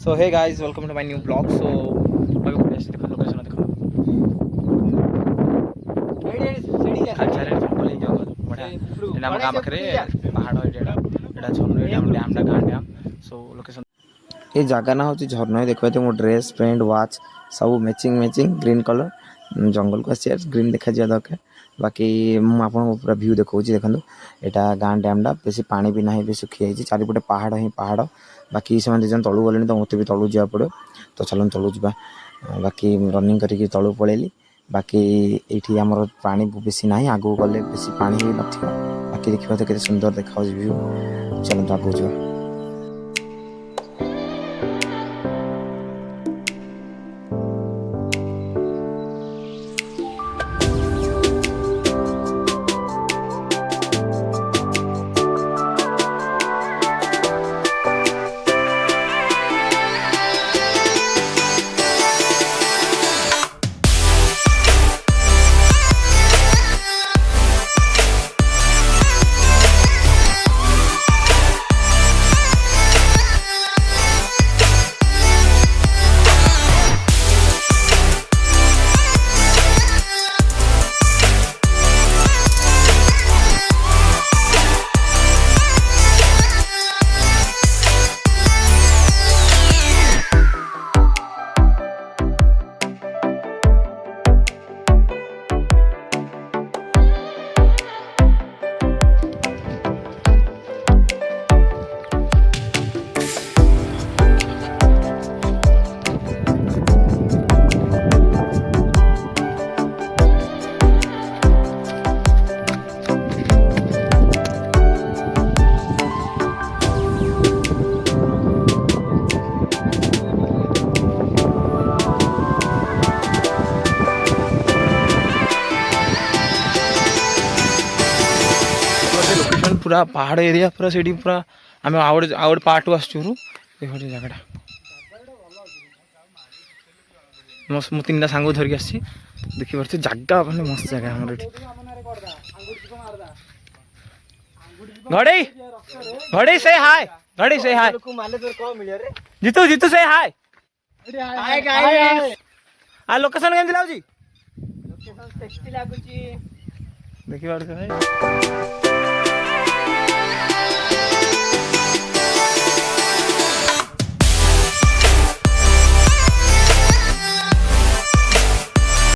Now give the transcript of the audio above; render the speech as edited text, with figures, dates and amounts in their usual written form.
So hey guys welcome to my new blog. So अभी कोई ऐसे देखो लोकेशन देखो जंगल बढ़िया एटा हम गाँ पाखे पहाड़ एटा एटा झरना एटा डैम टा गाँ डैम। सो लोकेशन ये जगह ना हूँ झरना देखो मो ड्रेस पैंट वाच सब मैचिंग ग्रीन कलर जंगल को आसी ग्रीन देखा जा दरकार। बाकी मुझे पूरा व्यू देखा देखो यहाँ गाँ डैमटा बेसी पानी भी ना भी सुखी जाइए चारिपटे पहाड़ ही पहाड़। बाकी से जन तलू गले तो मत भी तलू जा पड़ो तो चलो तलू जा। बाकी रनिंग करके तलू पलैली। बाकी ये आमर पानी बेसी ना आगू गले बेसी पानी भी न। बाकी देखा तो केते सुंदर देखा व्यू। चलो आगू जा। पूरा पहाड़ एरिया पूरा से पूरा आम आउट पार्ट टू आसचु देखो जगह मो तीन सांग धरिक आसी देखिए जगह मैंने मस्त जगह हमारे घड़ी घड़ी से हाय घड़ी से हाय जीतू जीतू से हाय आ लोकेशन केमती लागुची देखिए